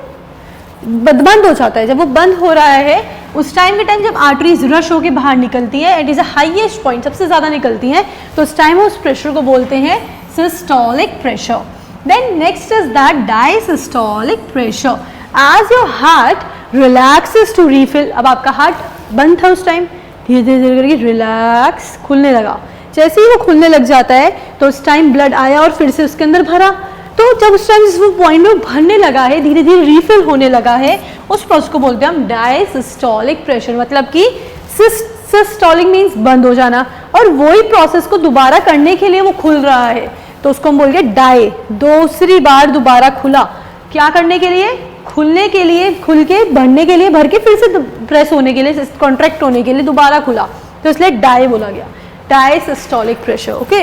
बंद हो जाता है, जब वो बंद हो रहा है उस टाइम के टाइम जब आर्टरीज रश होकर बाहर निकलती है, it is a highest point, सबसे ज्यादा निकलती है, तो उस टाइम उस प्रेशर को बोलते हैं systolic pressure. Then next is that diastolic pressure, as your heart relaxes to refill, अब आपका हार्ट बंद था उस टाइम, धीरे धीरे करके रिलैक्स खुलने लगा, जैसे ही वो खुलने लग जाता है तो उस टाइम ब्लड आया और फिर से उसके अंदर भरा, तो जब उस टाइम जिस पॉइंट में भरने लगा है, धीरे धीरे रीफिल होने लगा है, उस प्रोसेस को बोलते हैं हम डायसिस्टोलिक प्रेशर, मतलब कि सिस्टोलिक मीन्स बंद हो जाना, और वही प्रोसेस को दोबारा करने के लिए वो खुल रहा है तो उसको हम बोलेंगे डाई, दूसरी बार दोबारा खुला, क्या करने के लिए? खुलने के लिए, खुल के भरने के लिए, भर के फिर से प्रेस होने के लिए, कॉन्ट्रैक्ट होने के लिए दोबारा खुला, तो इसलिए डाई बोला गया, diastolic pressure. Okay,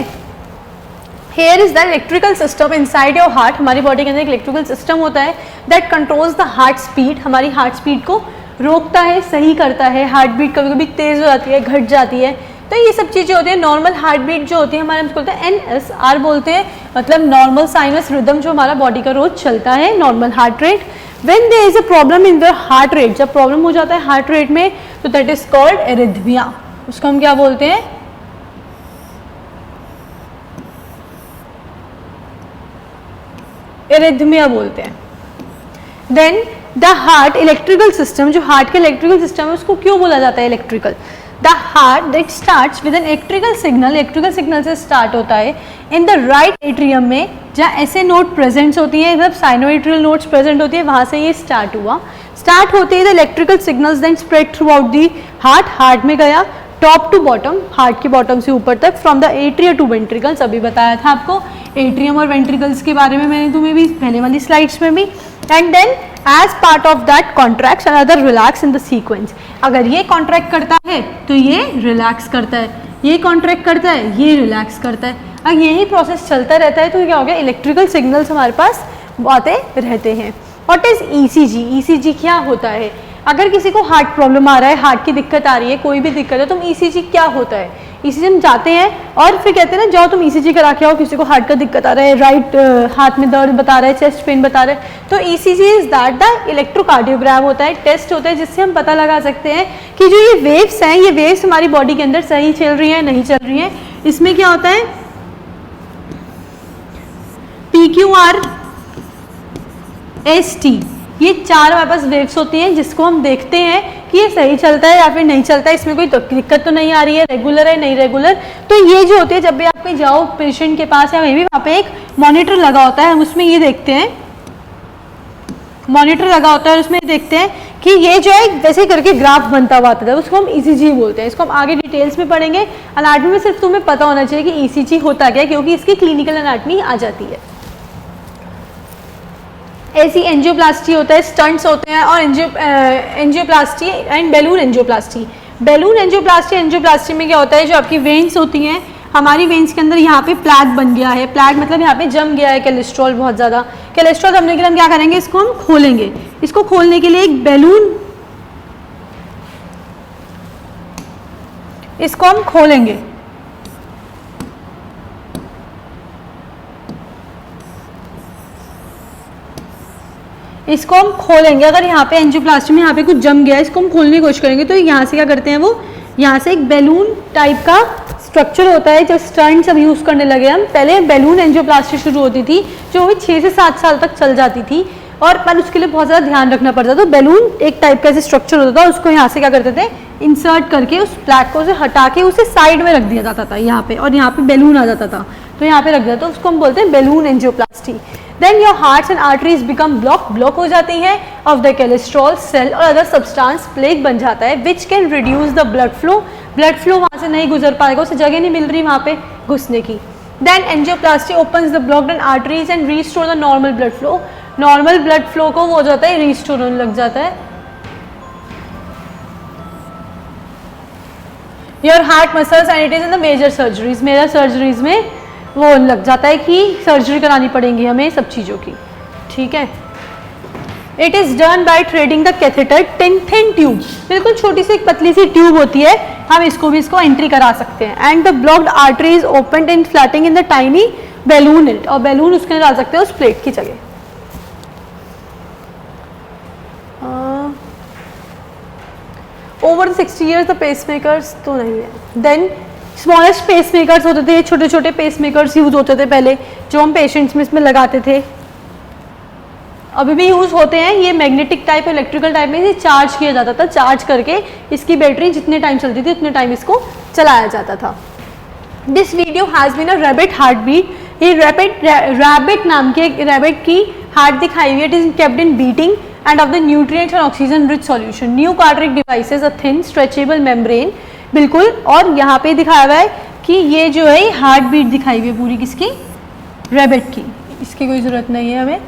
here is the electrical system inside your heart, हमारी बॉडी के अंदर एक इलेक्ट्रिकल सिस्टम होता है that controls the heart speed, हमारी हार्ट स्पीड को रोकता है, सही करता है, हार्ट बीट कभी कभी तेज हो जाती है, घट जाती है, तो ये सब चीज़ें होती है। नॉर्मल हार्ट बीट जो होती है हमारे बोलते हैं NSR बोलते हैं, मतलब नॉर्मल साइनस रिदम जो हमारा बॉडी का रोज चलता है, normal heart rate. When there is a problem in the heart rate, जब प्रॉब्लम हो जाता है हार्ट रेट में तो दैट इज कॉल्ड एरिथमिया, उसको हम क्या बोलते हैं? एरिथमिया बोलते हैं। Then the heart electrical system, जो हार्ट का इलेक्ट्रिकल सिस्टम है उसको क्यों बोला जाता है electrical? The heart that starts with an electrical signal से स्टार्ट होता है इन द राइट एट्रियम में, जहाँ ऐसे नोट प्रेजेंट होती है, मतलब साइनोएट्रियल नोट्स प्रेजेंट होती है, वहाँ से ये स्टार्ट हुआ। स्टार्ट होते ही the electrical signals then spread throughout the heart में गया, टॉप टू बॉटम, हार्ट के बॉटम से ऊपर तक, from the atria to ventricles, अभी बताया था आपको एट्रियम और वेंट्रिकल्स के बारे में मैंने तुम्हें भी पहले वाली स्लाइड्स में भी। And then as part of that contracts another relax in the sequence, अगर ये कॉन्ट्रैक्ट करता है तो ये रिलैक्स करता है, ये कॉन्ट्रैक्ट करता है ये रिलैक्स करता है, अगर यही प्रोसेस चलता रहता है तो क्या हो गया? इलेक्ट्रिकल सिग्नल्स हमारे पास आते रहते हैं। What is ECG? ECG क्या होता है? अगर किसी को हार्ट प्रॉब्लम आ रहा है, हार्ट की दिक्कत आ रही है, कोई भी दिक्कत है, तो ECG क्या होता है? ECG हम जाते हैं और फिर कहते हैं ना जाओ तुम ECG करा के आओ, किसी को हार्ट का दिक्कत आ रहा है, राइट हाथ में दर्द बता रहा है, चेस्ट पेन बता रहा है, तो ECG is that the electrocardiogram होता है, टेस्ट होता है जिससे हम पता लगा सकते हैं कि जो ये वेव्स हैं, ये वेव्स हमारी बॉडी के अंदर सही चल रही है नहीं चल रही है। इसमें क्या होता है? PQR ST, ये चार हमारे पास वेव्स होती हैं जिसको हम देखते हैं कि ये सही चलता है या फिर नहीं चलता है, इसमें कोई दिक्कत तो नहीं आ रही है, रेगुलर है नहीं रेगुलर। तो ये जो होती है जब भी आप कहीं जाओ पेशेंट के पास या कहीं भी, वहाँ पे एक मॉनिटर लगा होता है, हम उसमें ये देखते हैं, मॉनिटर लगा होता है और उसमें देखते हैं कि ये जो है वैसे करके ग्राफ बनता हुआ आता है, उसको हम ECG बोलते हैं। इसको हम आगे डिटेल्स में पढ़ेंगे। अनाटमी में सिर्फ तुम्हें पता होना चाहिए कि ECG होता क्या है, क्योंकि इसकी क्लिनिकल अनाटमी आ जाती है। ऐसी एंजियोप्लास्टी होता है, स्टंट्स होते हैं, और angioplasty and balloon angioplasty. Balloon angioplasty में क्या होता है? जो आपकी वेन्स होती हैं, हमारी वेन्स के अंदर यहाँ पे प्लैक बन गया है, प्लैक मतलब यहाँ पे जम गया है कोलेस्ट्रॉल बहुत ज़्यादा, कोलेस्ट्रॉल जमने के लिए हम क्या करेंगे? इसको हम खोलेंगे। इसको खोलने के लिए एक बैलून, इसको हम खोलेंगे, इसको हम खोलेंगे। अगर यहाँ पे एंजियोप्लास्टी में यहाँ पे कुछ जम गया है, इसको हम खोलने की कोशिश करेंगे तो यहाँ से क्या करते हैं, वो यहाँ से एक बैलून टाइप का स्ट्रक्चर होता है। जो स्टंट्स अब यूज़ करने लगे हम, पहले बैलून एंजियोप्लास्टी शुरू होती थी जो भी 6 से 7 साल तक चल जाती थी, और पर उसके लिए बहुत ज़्यादा ध्यान रखना पड़ता था। तो बैलून एक टाइप का ऐसे स्ट्रक्चर होता था, उसको यहाँ से क्या करते थे, इंसर्ट करके उस प्लैक को से हटा के उसे साइड में रख दिया जाता था यहाँ पे, और यहाँ पे बैलून आ जाता था तो यहाँ पे रख दिया, तो उसको हम बोलते हैं balloon angioplasty. Then your hearts and arteries become block हो जाती हैं ऑफ द कोलेस्ट्रॉल सेल और अदर सब्सटेंस, प्लेग बन जाता है which can reduce the blood flow वहाँ से नहीं गुजर पाएगा, उसे जगह नहीं मिल रही वहाँ पे घुसने की। Then angioplasty opens the blocked and arteries and restore the normal blood flow. Normal blood flow को वो हो जाता है, रीस्टोर होने लग जाता है। Your heart muscles and it is in the major surgeries में वो लग जाता है कि सर्जरी करानी पड़ेगी हमें सब चीज़ों की, ठीक है। It is done by threading the catheter thin tube, बिल्कुल छोटी सी एक पतली सी ट्यूब होती है, हम इसको एंट्री करा सकते हैं। And the blocked artery is opened and flatting in the tiny balloon it, और बैलून उसके अंदर डाल सकते हैं उस प्लेट की जगह। ओवर 60 years द पेसमेकर्स तो नहीं है। देन स्मॉलेस्ट पेसमेकर्स होते थे, छोटे छोटे पेसमेकर्स यूज होते थे पहले, जो हम पेशेंट्स में इसमें लगाते थे, अभी भी यूज होते हैं। ये मैग्नेटिक टाइप इलेक्ट्रिकल टाइप में इसे चार्ज किया जाता था, चार्ज करके इसकी बैटरी जितने टाइम चलती थी उतने टाइम इसको चलाया जाता था। This video has been a rabbit heart beat, ये रैबिट नाम के एक रैबिट की हार्ट दिखाई हुई है। It is kept in beating and of the nutrients and oxygen rich solution. New cardiac devices a thin stretchable membrane, बिल्कुल। और यहाँ पे दिखाया हुआ है कि ये जो है हार्ट बीट दिखाई हुई है पूरी किसकी, रैबिट की, इसकी कोई ज़रूरत नहीं है हमें।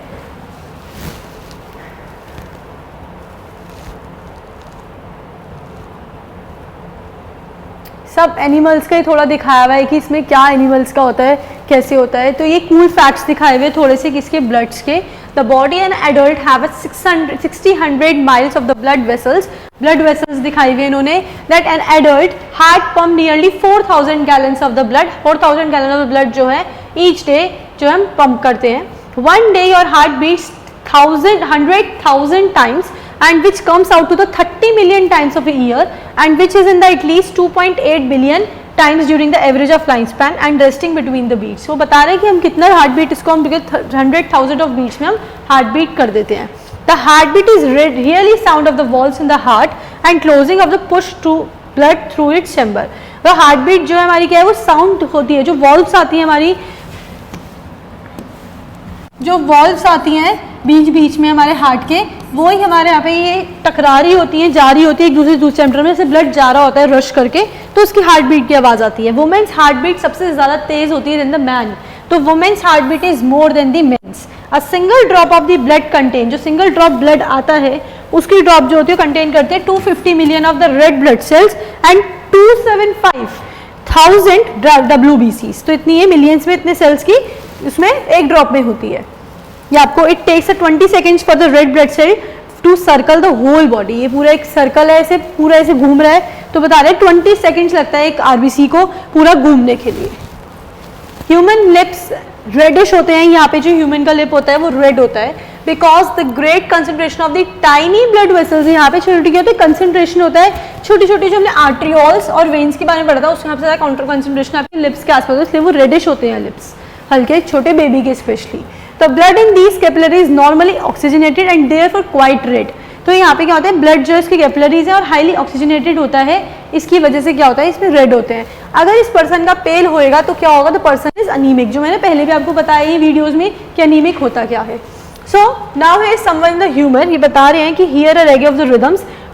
सब एनिमल्स का ही थोड़ा दिखाया हुआ है कि इसमें क्या एनिमल्स का होता है, कैसे होता है। तो ये कूल फैक्ट्स दिखाए हुए थोड़े से किसके, ब्लड्स के। The body and adult have 60-100 miles of the blood vessels दिखाई हुए इन्होंने। That an adult heart pump nearly 4000 gallons of the blood, 4000 gallon of the blood जो है ईच डे जो हम पंप करते हैं। One day your heart beats 100,000 times and which comes out to the 30 million times of a year and which is in the at least 2.8 billion times during the average of line span and resting between the beats। वो बता रहे हैं कि हम कितना heart beat इसको हम 100,000 of beats में हम हार्ट बीट कर देते हैं। The heart beat is really sound of the walls in the heart and closing of the push to blood through its chamber. तो हार्ट बीट जो है हमारी क्या है, वो साउंड होती है, जो वॉल्व्स आती है हमारी, जो वॉल्व्स आती हैं बीच बीच में हमारे हार्ट के, वो ही हमारे यहाँ पे ये टकरा रही होती हैं, जा रही होती है एक दूसरे चैम्बर में से ब्लड जा रहा होता है रश करके, तो उसकी हार्ट बीट की आवाज़ आती है। वुमेन्स हार्ट बीट सबसे ज़्यादा तेज़ होती है देन द मैन, तो women's heart beat is more than the men's. A single drop of the blood contain, जो सिंगल ड्रॉप ब्लड आता है उसकी ड्रॉप जो होती है कंटेन करते हैं 250 million of the red blood cells and 275,000 WBCs। तो इतनी है मिलियंस में, इतने सेल्स की उसमें एक ड्रॉप में होती है। ये आपको it takes 20 seconds for the red blood cell to circle the whole body. ये पूरा एक सर्कल है, ऐसे पूरा ऐसे घूम रहा है, तो बता रहे हैं 20 seconds लगता है एक आरबीसी को पूरा घूमने के लिए। ह्यूमन लिप्स रेडिश होते हैं, यहाँ पे जो ह्यूमन का लिप होता है वो रेड होता है because the great concentration of the tiny blood vessels, यहाँ पे छोटी क्या होती है, कंसेंट्रेशन होता है, छोटी छोटी जो हमने आर्ट्रियोल्स और वेन्स के बारे में पढ़ा था उसमें सबसे ज़्यादा काउंटर कंसेंट्रेशन आपके लिप्स के आसपास, इसलिए वो रेडिश होते हैं लिप्स, हल्के छोटे बेबी के स्पेशली। तो blood in these capillaries normally oxygenated and therefore quite red. तो यहाँ पे क्या होता है, ब्लड जो इसकी कैपिलरीज है और हाईली ऑक्सीजनेटेड होता है, इसकी वजह से क्या होता है इसमें रेड होते हैं। अगर इस पर्सन का पेल होएगा तो क्या होगा, द पर्सन इज अनीमिक, जो मैंने पहले भी आपको बताया ये वीडियोज में कि अनीमिक होता क्या है। सो नाउ है समवन इन द ह्यूमर, ये बता रहे हैं कि here a reggae of the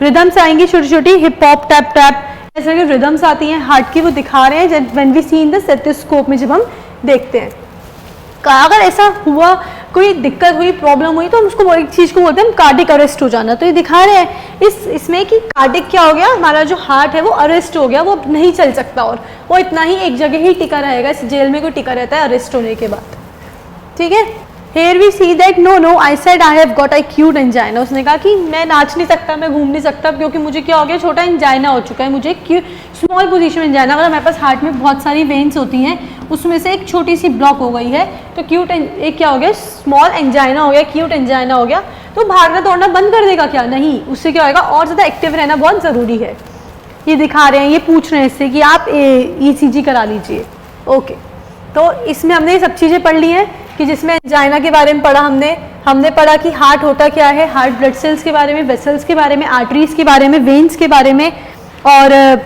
rhythms आएंगी छोटी छोटी, हिप हॉप टैप टैप ऐसे की रिदम्स आती हैं हार्ट की, वो दिखा रहे हैं when we see in the stethoscope में जब हम देखते हैं। अगर ऐसा हुआ, कोई दिक्कत हुई, प्रॉब्लम हुई, तो हम उसको एक चीज़ को बोलते हैं कार्डिक अरेस्ट हो जाना। तो ये दिखा रहे हैं इसमें कि कार्डिक क्या हो गया, हमारा जो हार्ट है वो अरेस्ट हो गया, वो नहीं चल सकता और वो इतना ही एक जगह ही टिका रहेगा। इस जेल में कोई टिका रहता है अरेस्ट होने के बाद, ठीक है। Here we see that no, I said I have got acute angina। उसने कहा कि मैं नाच नहीं सकता, मैं घूम नहीं सकता क्योंकि मुझे क्या हो गया, छोटा एंजाइना हो चुका है, मुझे स्मॉल पोजीशन एंजाइना। अगर हमारे पास हार्ट में बहुत सारी वेन्स होती हैं उसमें से एक छोटी सी ब्लॉक हो गई है तो एक क्या हो गया, स्मॉल एंजाइना हो गया, एक्यूट एंजाइना हो गया। तो भागना दौड़ना बंद कर देगा क्या? नहीं, उससे क्या होगा, और ज़्यादा एक्टिव रहना बहुत ज़रूरी है। ये दिखा रहे हैं, ये पूछ रहे हैं इससे कि आप ECG करा लीजिए। ओके, तो इसमें हमने ये सब चीज़ें पढ़ ली हैं कि जिसमें एंजाइना के बारे में पढ़ा हमने पढ़ा कि हार्ट होता क्या है, हार्ट ब्लड सेल्स के बारे में, वेसल्स के बारे में, आर्टरीज के बारे में, वेन्स के बारे में, और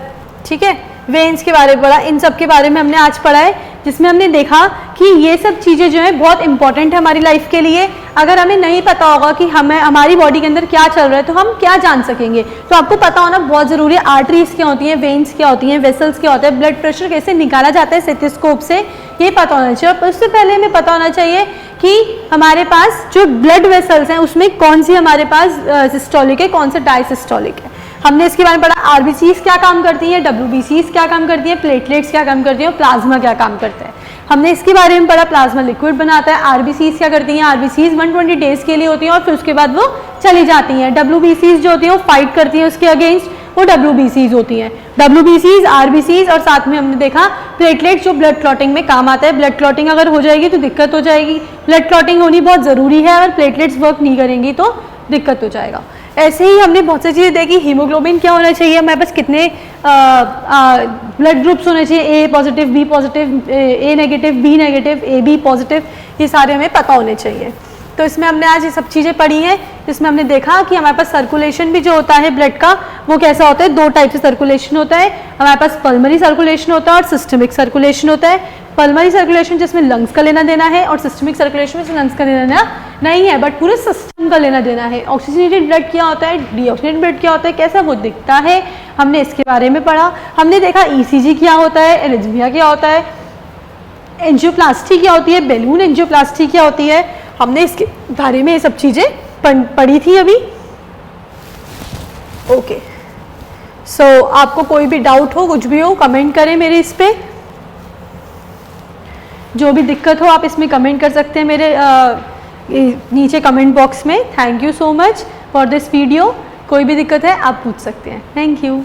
ठीक है वेन्स के बारे में पढ़ा। इन सब के बारे में हमने आज पढ़ा है, जिसमें हमने देखा कि ये सब चीज़ें जो है बहुत इंपॉर्टेंट है हमारी लाइफ के लिए। अगर हमें नहीं पता होगा कि हमें हमारी बॉडी के अंदर क्या चल रहा है तो हम क्या जान सकेंगे? तो आपको पता होना बहुत ज़रूरी है, आर्टरीज क्या होती हैं, वेन्स क्या होती हैं, वेसल्स क्या होता है, ब्लड प्रेशर कैसे निकाला जाता है स्टेथोस्कोप से, ये पता होना चाहिए। और उससे पहले हमें पता होना चाहिए कि हमारे पास जो ब्लड वेसल्स हैं उसमें कौन सी हमारे पास सिस्टोलिक है, कौन सा डायसिस्टोलिक है। हमने इसके बारे में पढ़ा, आरबीसीज क्या काम करती हैं, डब्ल्यूबीसीज क्या काम करती हैं, प्लेटलेट्स क्या काम करती हैं, और प्लाज्मा क्या काम करता है। हमने इसके बारे में पढ़ा, प्लाज्मा लिक्विड बनाता है। आरबीसीज क्या करती हैं, आरबीसीज 120 डेज के लिए होती हैं और फिर उसके बाद वो चली जाती हैं। डब्ल्यूबीसीज जो होती हैं वो फाइट करती हैं उसके अगेंस्ट, वो डब्ल्यूबीसीज होती हैं। डब्ल्यूबीसीज, आरबीसीज, और साथ में हमने देखा प्लेटलेट्स जो ब्लड क्लॉटिंग में काम आता है। ब्लड क्लॉटिंग अगर हो जाएगी तो दिक्कत हो जाएगी, ब्लड क्लॉटिंग होनी बहुत ज़रूरी है, अगर प्लेटलेट्स वर्क नहीं करेंगी तो दिक्कत हो जाएगा। ऐसे ही हमने बहुत सी चीज़ें देखी, हीमोग्लोबिन क्या होना चाहिए, हमारे पास कितने ब्लड ग्रुप्स होने चाहिए, A positive, B positive, A negative, B negative, A B positive, ये सारे हमें पता होने चाहिए। तो इसमें हमने आज ये सब चीज़ें पढ़ी हैं, जिसमें हमने देखा कि हमारे पास सर्कुलेशन भी जो होता है ब्लड का वो कैसा होता है, दो टाइप से सर्कुलेशन होता है। हमारे पास पल्मरी सर्कुलेशन होता है और सिस्टमिक सर्कुलेशन होता है। पल्मरी सर्कुलेशन जिसमें लंग्स का लेना देना है, और सिस्टमिक सर्कुलेशन में लंग्स का लेना देना नहीं है, बट पूरे सिस्टम का लेना देना है। ऑक्सीजनेटेड ब्लड क्या होता है, डीऑक्सीजनेटेड ब्लड क्या होता है, कैसा वो दिखता है, हमने इसके बारे में पढ़ा। हमने देखा ECG क्या होता है, एरिथमिया क्या होता है, एंजियोप्लास्टी क्या होती है, बैलून एंजियोप्लास्टी क्या होती है, हमने इसके बारे में ये सब चीज़ें पढ़ी थी अभी। ओके, सो आपको कोई भी डाउट हो, कुछ भी हो, कमेंट करें मेरे इस पे। जो भी दिक्कत हो आप इसमें कमेंट कर सकते हैं मेरे नीचे कमेंट बॉक्स में। Thank you so much for this video. कोई भी दिक्कत है आप पूछ सकते हैं। Thank you.